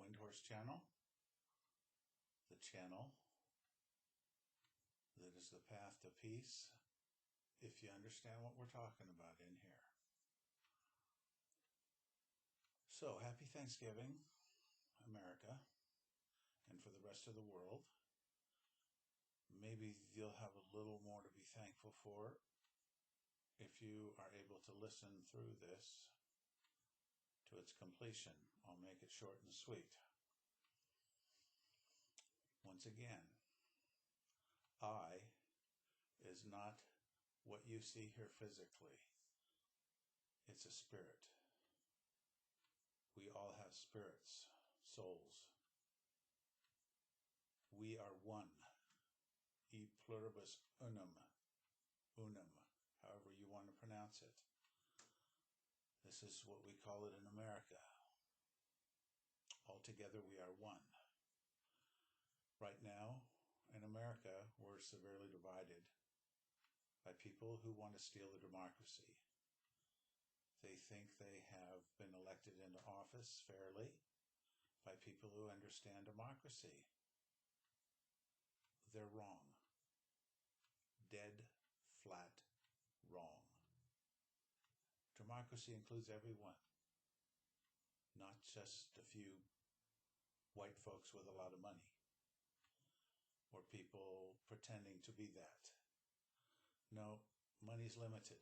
Windhorse channel, the channel that is the path to peace, if you understand what we're talking about in here. So, happy Thanksgiving, America, and for the rest of the world. Maybe you'll have a little more to be thankful for if you are able to listen through this to its completion. I'll make it short and sweet. Once again, I is not what you see here physically. It's a spirit. We all have spirits, souls. We are one. E pluribus unum. Unum, however you want to pronounce it. This is what we call it in America. Altogether we are one. Right now, in America, we're severely divided by people who want to steal the democracy. They think they have been elected into office fairly by people who understand democracy. They're wrong. Dead, flat, wrong. Democracy includes everyone, not just a few white folks with a lot of money, or people pretending to be that. No, money's limited.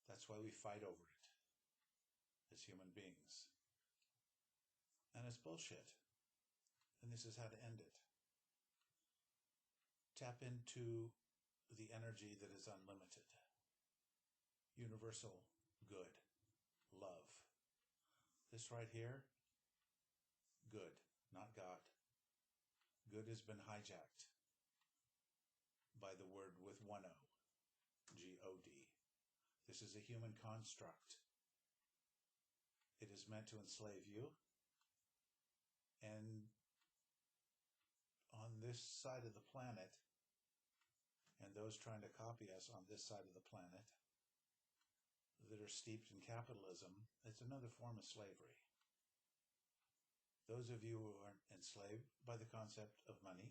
That's why we fight over it as human beings. And it's bullshit. And this is how to end it. Tap into the energy that is unlimited. Universal good. Love. This right here, good, not God. Good has been hijacked by the word with one O, G-O-D. This is a human construct. It is meant to enslave you. And on this side of the planet, and those trying to copy us on this side of the planet that are steeped in capitalism, it's another form of slavery. Those of you who are enslaved by the concept of money,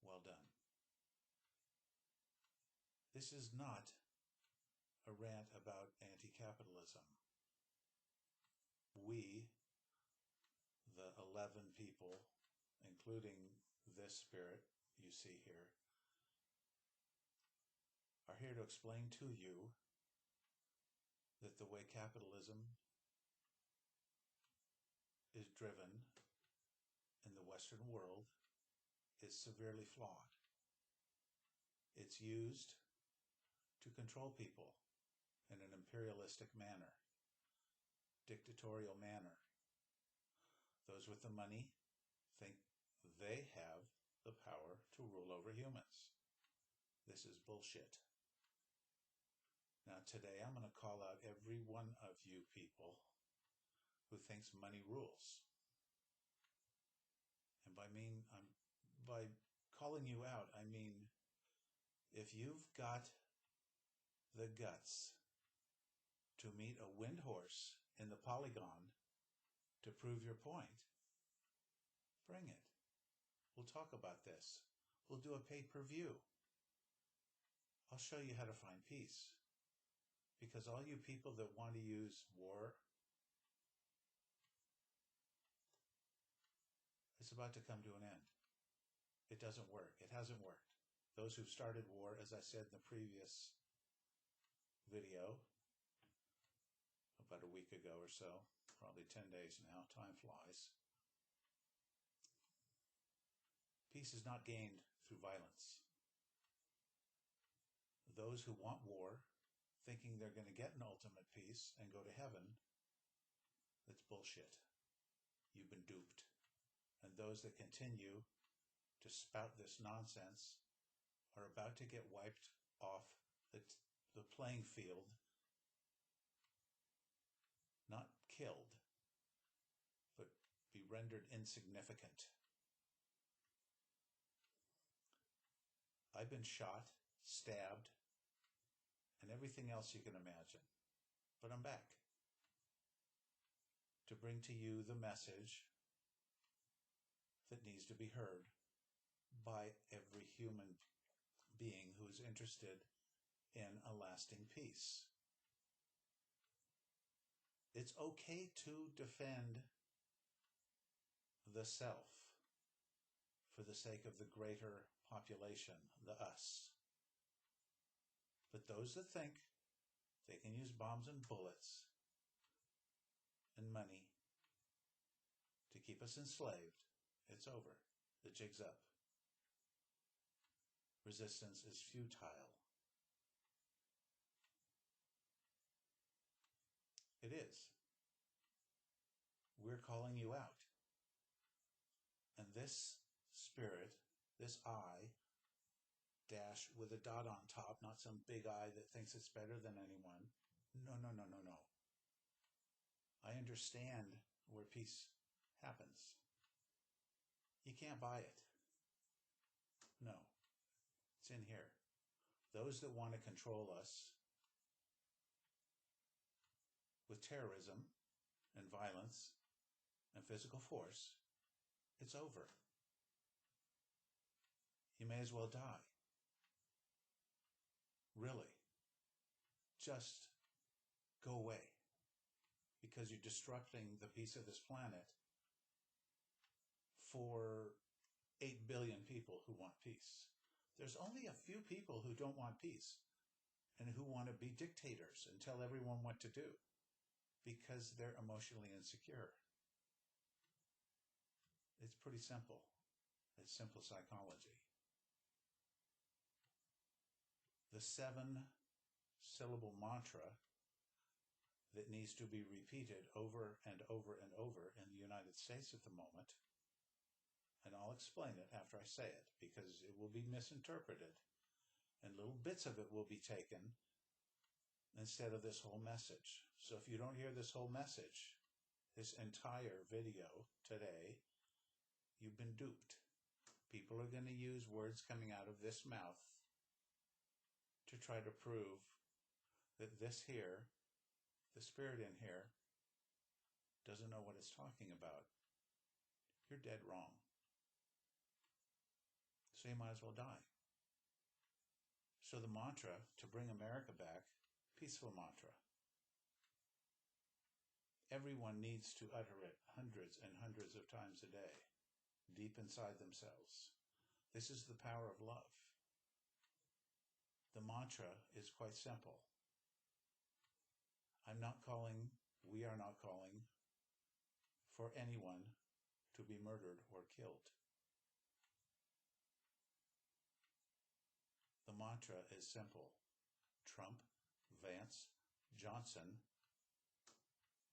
well done. This is not a rant about anti-capitalism. We, the 11 people, including this spirit you see here, are here to explain to you that the way capitalism is driven in the Western world is severely flawed. It's used to control people in an imperialistic manner, dictatorial manner. Those with the money think they have the power to rule over humans. This is bullshit. Now today I'm going to call out every one of you people who thinks money rules. And by calling you out, I mean, if you've got the guts to meet a Windhorse in the Polygon to prove your point, bring it. We'll talk about this. We'll do a pay-per-view. I'll show you how to find peace. Because all you people that want to use war, it's about to come to an end. It doesn't work. It hasn't worked. Those who've started war, as I said in the previous video, about a week ago or so, probably 10 days now, time flies. Peace is not gained through violence. Those who want war, thinking they're going to get an ultimate peace and go to heaven, that's bullshit. You've been duped. And those that continue to spout this nonsense are about to get wiped off the playing field, not killed, but be rendered insignificant. I've been shot, stabbed, and everything else you can imagine. But I'm back. to bring to you the message that needs to be heard by every human being who is interested in a lasting peace. It's okay to defend the self for the sake of the greater population, the us. But those that think they can use bombs and bullets and money to keep us enslaved, it's over. The jig's up. Resistance is futile. It is. We're calling you out. And this spirit, this I, dash with a dot on top, not some big I that thinks it's better than anyone. No, no, no, no, no. I understand where peace happens. You can't buy it. No. It's in here. Those that want to control us with terrorism and violence and physical force, it's over. You may as well die. Really. Just go away. Because you're destructing the peace of this planet for 8 billion people who want peace. There's only a few people who don't want peace and who want to be dictators and tell everyone what to do because they're emotionally insecure. It's pretty simple. It's simple psychology. The 7-syllable mantra that needs to be repeated over and over and over in the United States at the moment, and I'll explain it after I say it because it will be misinterpreted and little bits of it will be taken instead of this whole message. So if you don't hear this whole message, this entire video today, you've been duped. People are going to use words coming out of this mouth to try to prove that this here, the spirit in here, doesn't know what it's talking about. You're dead wrong. So you might as well die. So the mantra to bring America back, peaceful mantra. Everyone needs to utter it hundreds and hundreds of times a day, deep inside themselves. This is the power of love. The mantra is quite simple. We are not calling for anyone to be murdered or killed. The mantra is simple. Trump, Vance, Johnson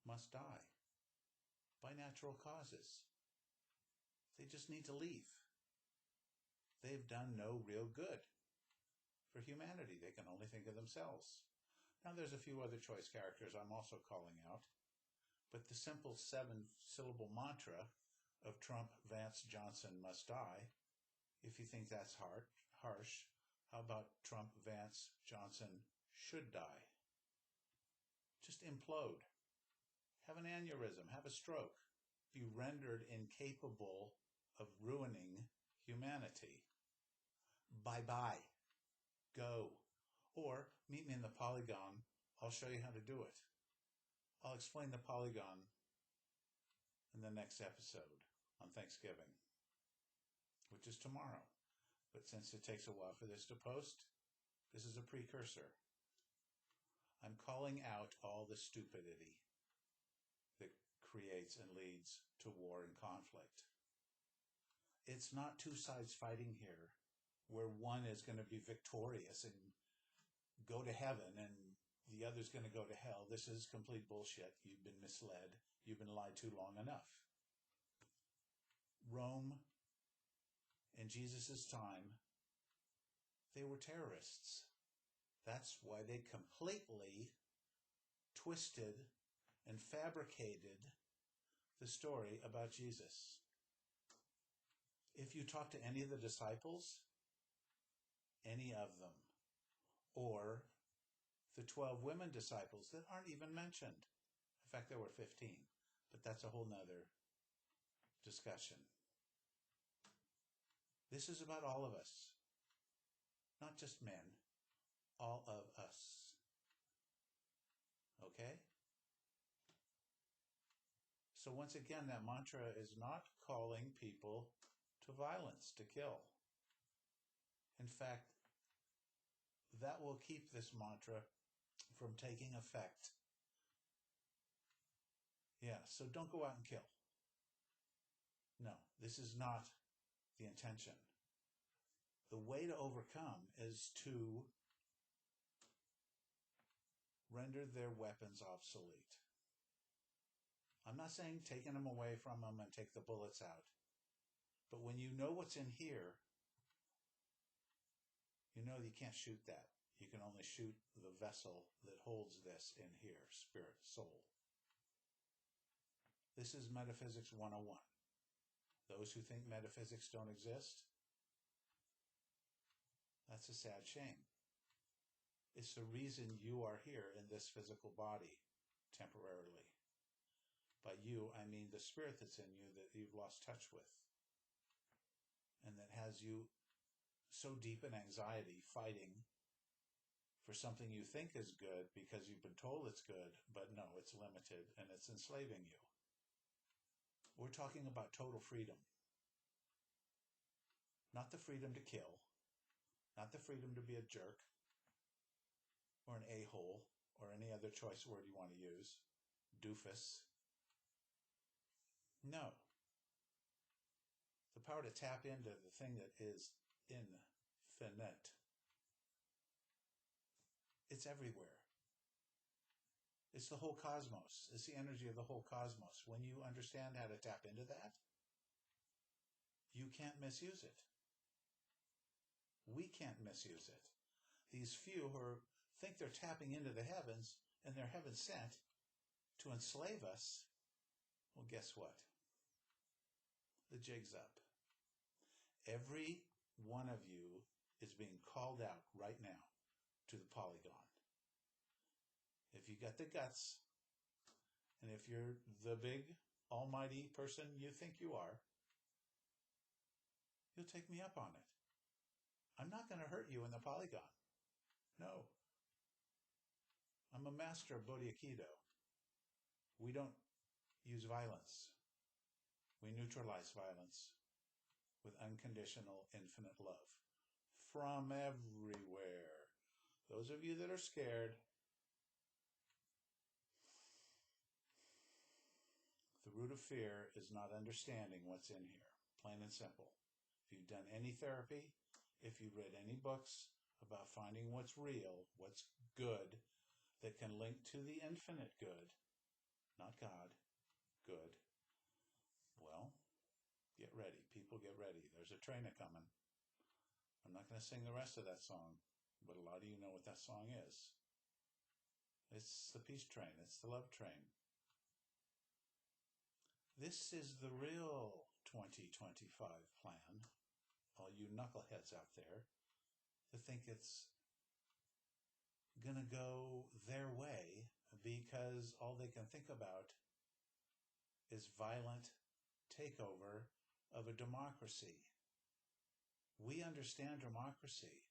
must die by natural causes. They just need to leave. They've done no real good for humanity. They can only think of themselves. Now there's a few other choice characters I'm also calling out, but the simple 7-syllable mantra of Trump, Vance, Johnson must die, if you think that's harsh, how about Trump, Vance, Johnson should die? Just implode. Have an aneurysm, have a stroke, be rendered incapable of ruining humanity. Bye-bye. Go. Or meet me in the Polygon. I'll show you how to do it. I'll explain the Polygon in the next episode on Thanksgiving, which is tomorrow. But since it takes a while for this to post, this is a precursor. I'm calling out all the stupidity that creates and leads to war and conflict. It's not two sides fighting here where one is going to be victorious and go to heaven and the other's going to go to hell. This is complete bullshit. You've been misled. You've been lied to long enough. Rome, in Jesus' time, they were terrorists. That's why they completely twisted and fabricated the story about Jesus. If you talk to any of the disciples, any of them, or the 12 women disciples that aren't even mentioned. In fact, there were 15, But that's a whole nother discussion. This is about all of us, not just men, all of us. Okay? So once again, that mantra is not calling people to violence, to kill. In fact, that will keep this mantra from taking effect. Yeah, so don't go out and kill. No, this is not the intention. The way to overcome is to render their weapons obsolete. I'm not saying taking them away from them and take the bullets out. But when you know what's in here, you know you can't shoot that. You can only shoot the vessel that holds this in here, spirit, soul. This is Metaphysics 101. Those who think metaphysics don't exist, that's a sad shame. It's the reason you are here in this physical body temporarily. By you, I mean the spirit that's in you that you've lost touch with, and that has you so deep in anxiety, fighting for something you think is good because you've been told it's good, but no, it's limited and it's enslaving you. We're talking about total freedom. Not the freedom to kill, not the freedom to be a jerk or an a-hole or any other choice word you want to use, doofus. No. The power to tap into the thing that is infinite. It's everywhere. It's the whole cosmos. It's the energy of the whole cosmos. When you understand how to tap into that, you can't misuse it. We can't misuse it. These few who think they're tapping into the heavens and they're heaven sent to enslave us, well, guess what? The jig's up. Every one of you is being called out right now to the polygon. If you got the guts, and if you're the big almighty person you think you are, you'll take me up on it. I'm not going to hurt you in the polygon. No. I'm a master of Bodhi Aikido. We don't use violence. We neutralize violence with unconditional infinite love from everywhere. Those of you that are scared, the root of fear is not understanding what's in here, plain and simple. If you've done any therapy, if you've read any books about finding what's real, what's good, that can link to the infinite good, not God, good, well, get ready. People, get ready. There's a train a-coming. I'm not going to sing the rest of that song, but a lot of you know what that song is. It's the peace train. It's the love train. This is the real 2025 plan. All you knuckleheads out there that think it's going to go their way because all they can think about is violent takeover of a democracy. We understand democracy.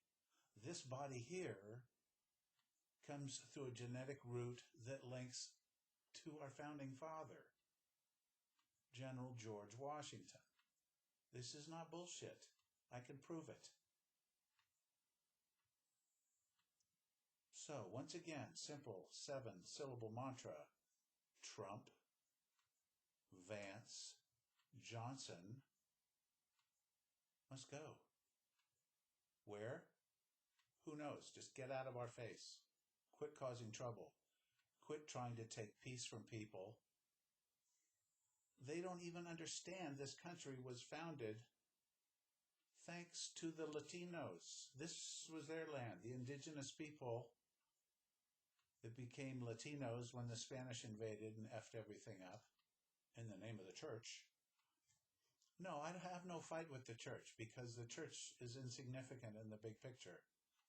This body here comes through a genetic route that links to our founding father, General George Washington. This is not bullshit. I can prove it. So, once again, simple 7-syllable mantra. Trump, Vance, Johnson must go. Where? Who knows? Just get out of our face. Quit causing trouble. Quit trying to take peace from people. They don't even understand this country was founded thanks to the Latinos. This was their land. The indigenous people that became Latinos when the Spanish invaded and effed everything up in the name of the church. No, I have no fight with the church because the church is insignificant in the big picture.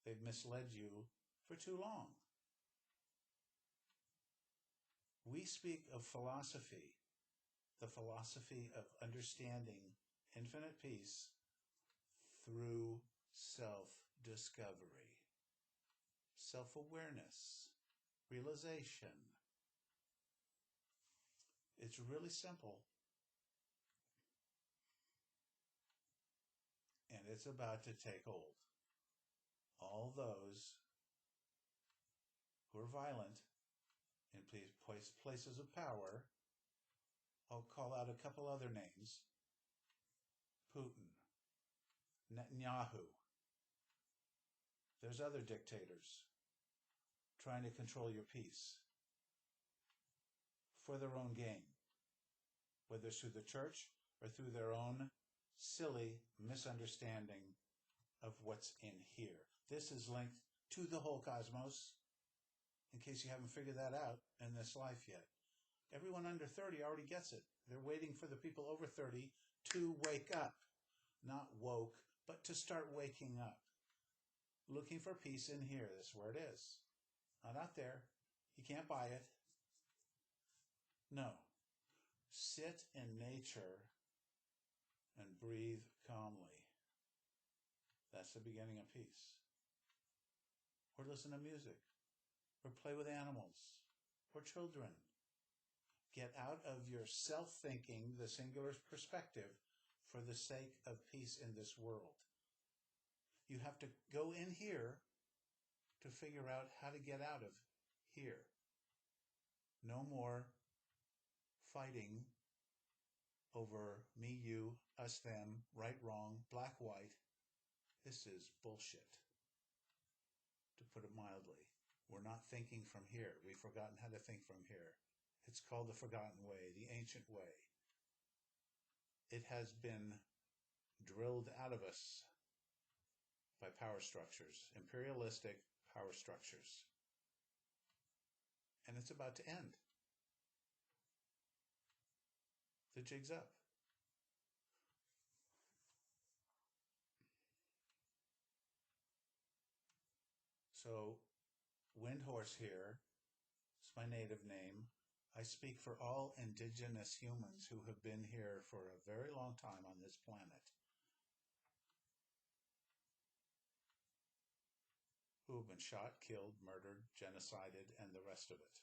They've misled you for too long. We speak of philosophy the philosophy of understanding infinite peace through self-discovery, self-awareness, realization. It's really simple, and it's about to take hold. All those who are violent in places of power, I'll call out a couple other names: Putin, Netanyahu. There's other dictators trying to control your peace for their own gain, whether it's through the church or through their own silly misunderstanding of what's in here. This is linked to the whole cosmos, in case you haven't figured that out in this life yet. Everyone under 30 already gets it. They're waiting for the people over 30 to wake up. Not woke, but to start waking up. Looking for peace in here. That's where it is. Not out there. You can't buy it. No. Sit in nature and breathe calmly. That's the beginning of peace. Or listen to music. Or play with animals. Or children. Get out of your self-thinking, the singular perspective, for the sake of peace in this world. You have to go in here to figure out how to get out of here. No more fighting over me, you, us, them, right, wrong, black, white. This is bullshit, to put it mildly. We're not thinking from here. We've forgotten how to think from here. It's called the forgotten way, the ancient way. It has been drilled out of us by power structures, imperialistic power structures. And it's about to end. The jig's up. So, Windhorse here, it's my native name. I speak for all indigenous humans who have been here for a very long time on this planet, who have been shot, killed, murdered, genocided, and the rest of it.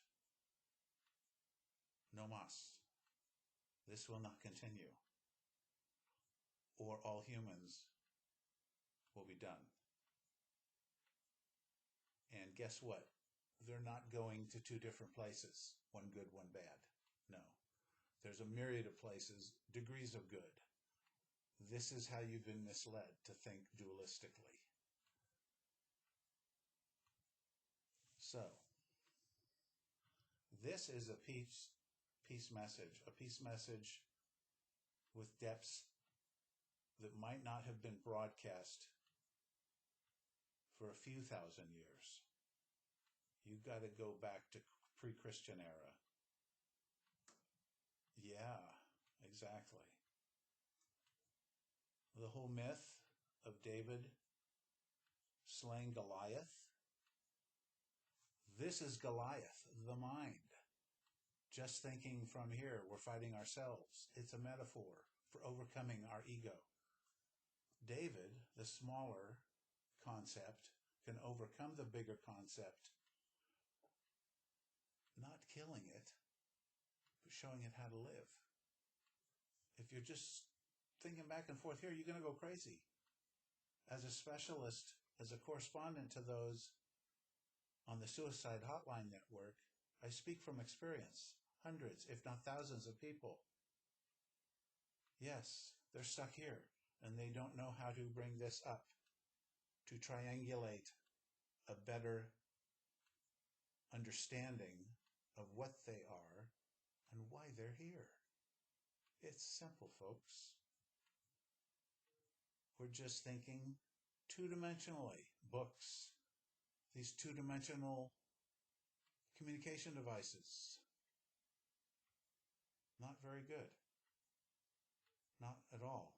No mas. This will not continue, or all humans will be done. And guess what? They're not going to two different places, one good, one bad. No. There's a myriad of places, degrees of good. This is how you've been misled to think dualistically. So, this is a peace message with depths that might not have been broadcast for a few thousand years. You've got to go back to pre-Christian era. Yeah, exactly. The whole myth of David slaying Goliath. This is Goliath, the mind. Just thinking from here, we're fighting ourselves. It's a metaphor for overcoming our ego. David, the smaller concept, can overcome the bigger concept, not killing it, but showing it how to live. If you're just thinking back and forth here, you're going to go crazy. As a specialist, as a correspondent to those on the Suicide Hotline Network, I speak from experience. Hundreds, if not thousands of people. Yes, they're stuck here, and they don't know how to bring this up, to triangulate a better understanding of what they are and why they're here. It's simple, folks. We're just thinking two-dimensionally. Books, these two-dimensional communication devices. Not very good. Not at all.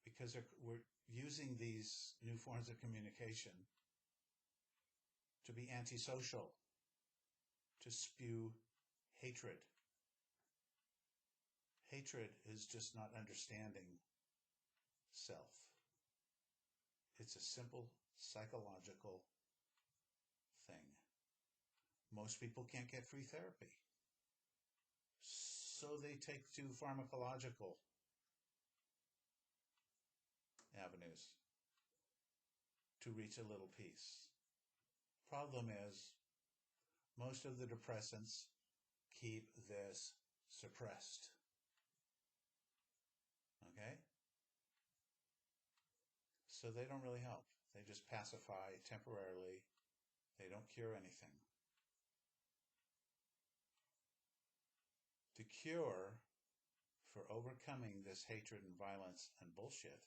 Because we're using these new forms of communication to be antisocial, to spew hatred. Hatred is just not understanding self. It's a simple psychological thing. Most people can't get free therapy, so they take to pharmacological avenues to reach a little peace. Problem is, most of the depressants keep this suppressed. Okay? So they don't really help. They just pacify temporarily. They don't cure anything. The cure for overcoming this hatred and violence and bullshit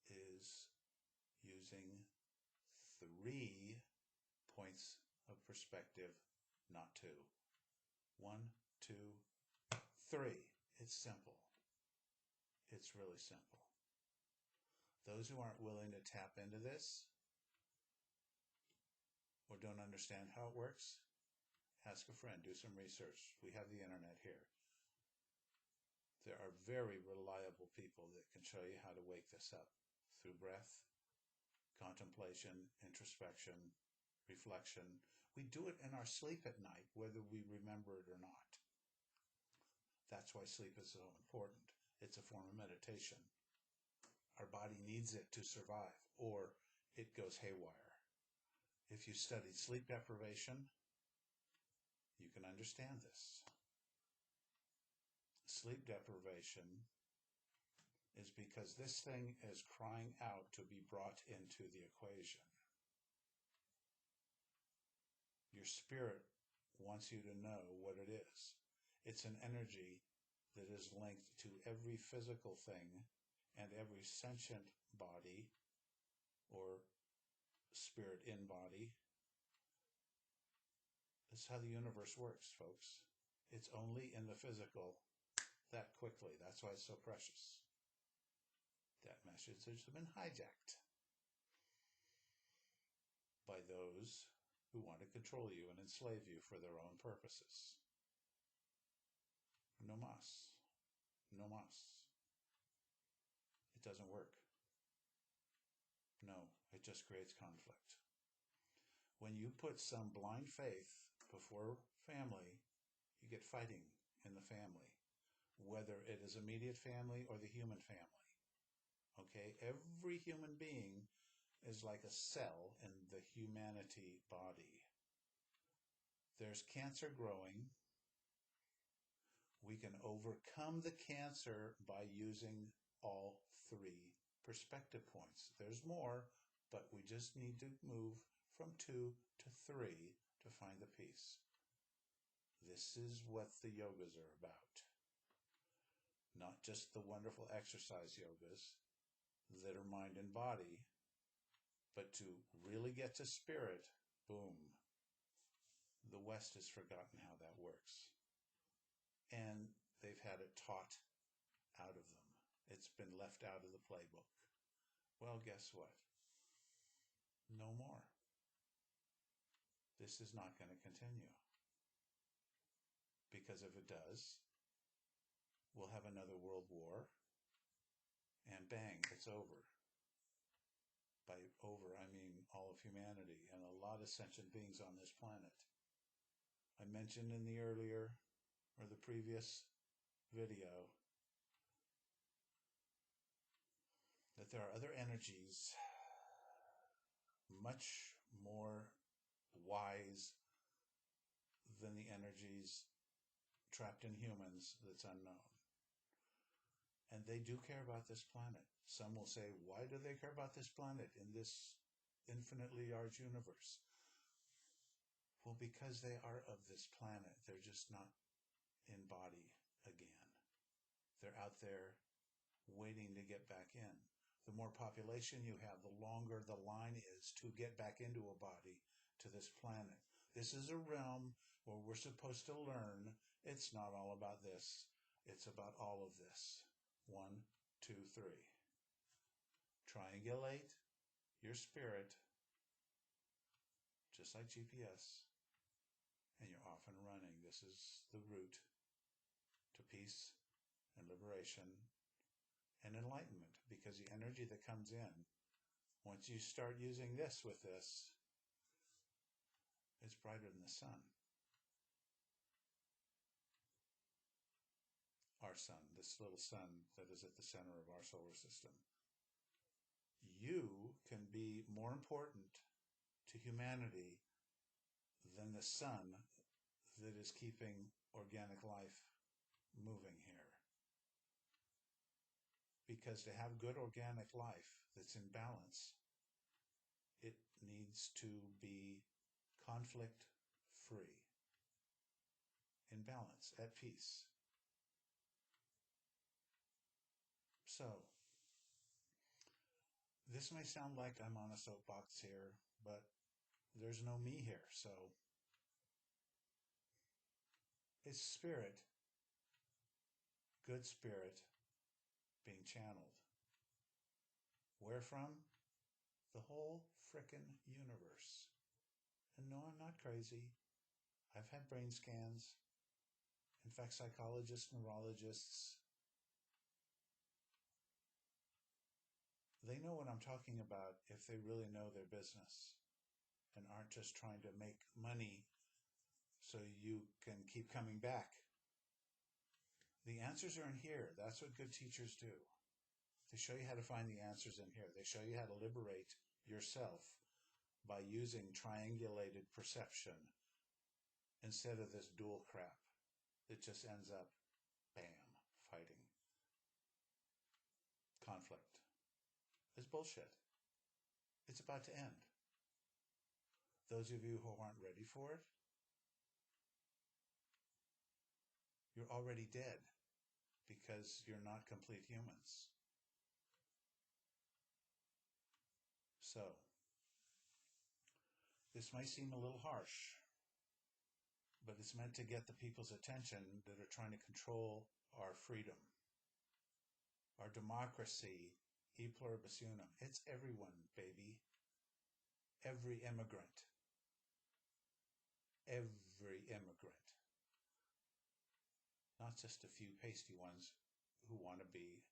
is using 3 points of perspective, not 2. 1, 2, 3. It's simple. It's really simple. Those who aren't willing to tap into this or don't understand how it works, ask a friend, do some research. We have the internet here. There are very reliable people that can show you how to wake this up through breath, contemplation, introspection, reflection. We do it in our sleep at night, whether we remember it or not. That's why sleep is so important. It's a form of meditation. Our body needs it to survive, or it goes haywire. If you studied sleep deprivation, you can understand this. Sleep deprivation is because this thing is crying out to be brought into the equation. Your spirit wants you to know what it is. It's an energy that is linked to every physical thing and every sentient body or spirit in body. That's how the universe works, folks. It's only in the physical that quickly. That's why it's so precious. That message has been hijacked by those who want to control you and enslave you for their own purposes. No mas. No mas. It doesn't work. No, it just creates conflict. When you put some blind faith before family, you get fighting in the family, whether it is immediate family or the human family. Okay? Every human being is like a cell in the humanity body. There's cancer growing. We can overcome the cancer by using all 3 perspective points. There's more, but we just need to move from 2 to 3 to find the peace. This is what the yogas are about. Not just the wonderful exercise yogas that are mind and body, but to really get to spirit, boom. The West has forgotten how that works. And they've had it taught out of them. It's been left out of the playbook. Well, guess what? No more. This is not going to continue. Because if it does, we'll have another world war, and bang, it's over. By over, I mean all of humanity and a lot of sentient beings on this planet. I mentioned in the earlier or the previous video that there are other energies much more wise than the energies trapped in humans that's unknown. And they do care about this planet. Some will say, why do they care about this planet in this infinitely large universe? Well, because they are of this planet. They're just not in body again. They're out there waiting to get back in. The more population you have, the longer the line is to get back into a body to this planet. This is a realm where we're supposed to learn. It's not all about this. It's about all of this. 1, 2, 3. Triangulate your spirit, just like GPS, and you're off and running. This is the route to peace and liberation and enlightenment, because the energy that comes in, once you start using this with this, it's brighter than the sun. Our sun, this little sun that is at the center of our solar system. You can be more important to humanity than the sun that is keeping organic life moving here. Because to have good organic life that's in balance, it needs to be conflict free, in balance, at peace. So, this may sound like I'm on a soapbox here, but there's no me here, so it's spirit, good spirit, being channeled. Where from? The whole frickin' universe. And no, I'm not crazy. I've had brain scans. In fact, psychologists, neurologists, they know what I'm talking about if they really know their business and aren't just trying to make money so you can keep coming back. The answers are in here. That's what good teachers do. They show you how to find the answers in here. They show you how to liberate yourself by using triangulated perception instead of this dual crap that just ends up, bam, fighting. Conflict. It's bullshit. It's about to end. Those of you who aren't ready for it, you're already dead because you're not complete humans. So, this might seem a little harsh, but it's meant to get the people's attention that are trying to control our freedom, our democracy, e pluribus unum. It's everyone, baby. Every immigrant. Every immigrant. Not just a few pasty ones who want to be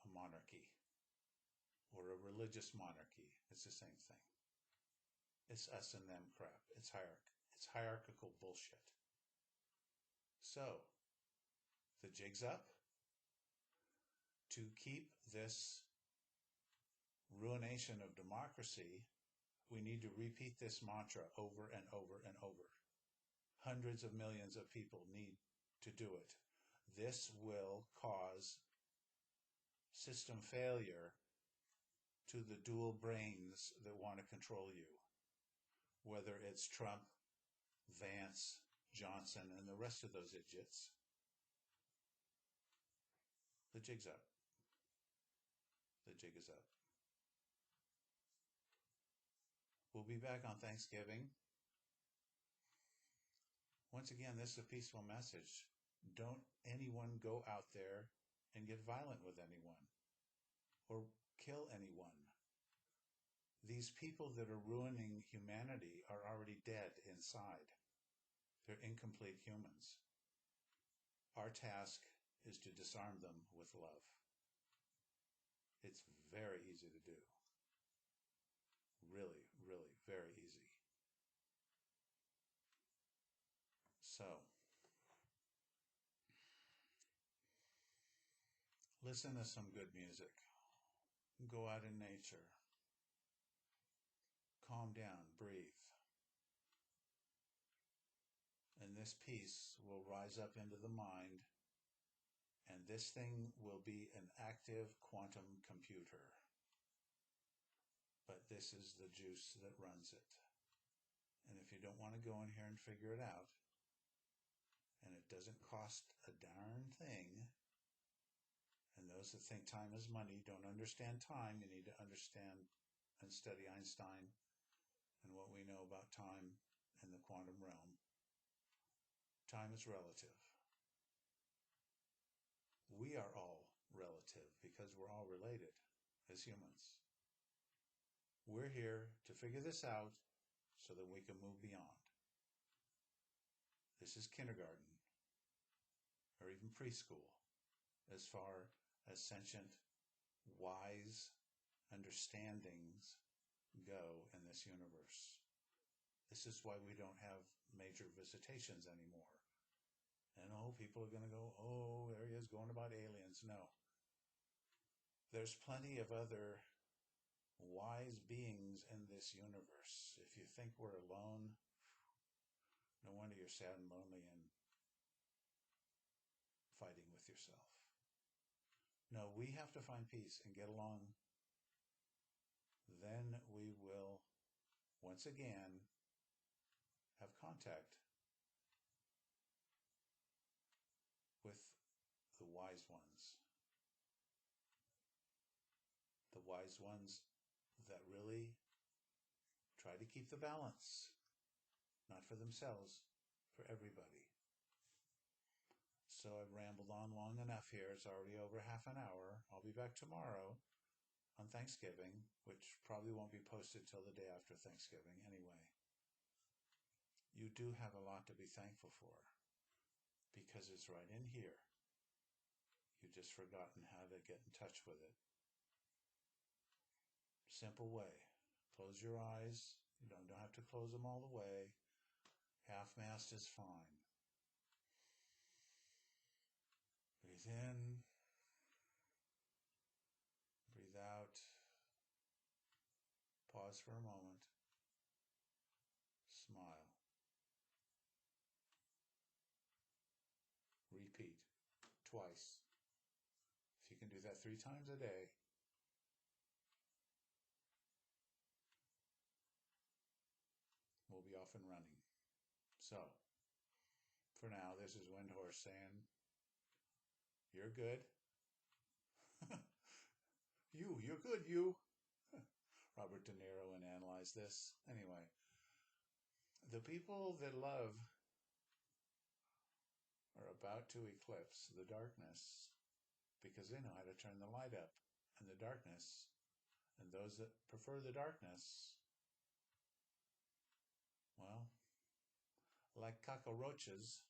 a monarchy or a religious monarchy. It's the same thing. It's us and them crap. It's hierarchical bullshit. So, the jig's up. To keep this ruination of democracy, we need to repeat this mantra over and over and over. Hundreds of millions of people need to do it. This will cause system failure to the dual brains that want to control you. Whether it's Trump, Vance, Johnson, and the rest of those idiots. The jig's up. The jig is up. We'll be back on Thanksgiving. Once again, this is a peaceful message. Don't anyone go out there and get violent with anyone or kill anyone. These people that are ruining humanity are already dead inside. They're incomplete humans. Our task is to disarm them with love. It's very easy to do. Really, really very easy. So, listen to some good music. Go out in nature. Calm down, breathe. And this peace will rise up into the mind, and this thing will be an active quantum computer. But this is the juice that runs it. And if you don't want to go in here and figure it out, and it doesn't cost a darn thing, and those that think time is money don't understand time. You need to understand and study Einstein and what we know about time in the quantum realm. Time is relative. We are all relative because we're all related as humans. We're here to figure this out so that we can move beyond. This is kindergarten. or even preschool as far as sentient, wise understandings go in this universe. This is why we don't have major visitations anymore. And people are going to go, there he is going about aliens. No. There's plenty of other wise beings in this universe. If you think we're alone, no wonder you're sad and lonely and fighting with yourself. No, we have to find peace and get along. Then we will, once again, have contact with the wise ones. The wise ones that really try to keep the balance, not for themselves, for everybody. So I've rambled on long enough here. It's already over half an hour. I'll be back tomorrow on Thanksgiving, which probably won't be posted till the day after Thanksgiving anyway. You do have a lot to be thankful for because it's right in here. You've just forgotten how to get in touch with it. Simple way. Close your eyes. You don't have to close them all the way. Half-mast is fine. Breathe in. Breathe out. Pause for a moment. Smile. Repeat. Twice. If you can do that 3 times a day, we'll be off and running. So, for now, this is Windhorse saying, you're good. You're good, you. Robert De Niro and Analyze This. Anyway, the people that love are about to eclipse the darkness because they know how to turn the light up. And the darkness, and those that prefer the darkness, well, like cockroaches,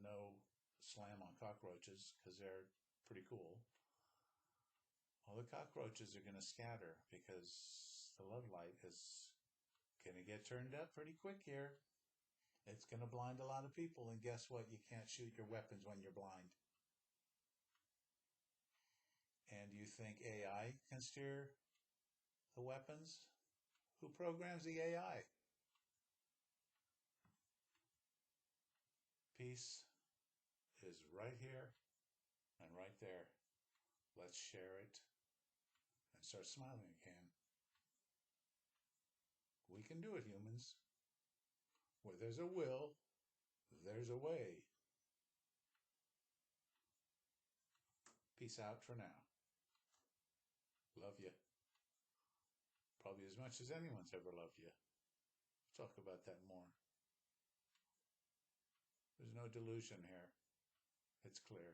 no slam on cockroaches because they're pretty cool. All the cockroaches are going to scatter because the love light is going to get turned up pretty quick here. It's going to blind a lot of people, and guess what? You can't shoot your weapons when you're blind. And you think AI can steer the weapons? Who programs the AI? Peace is right here and right there. Let's share it and start smiling again. We can do it, humans. Where there's a will, there's a way. Peace out for now. Love you. Probably as much as anyone's ever loved you. We'll talk about that more. There's no delusion here. It's clear.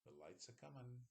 The lights are coming.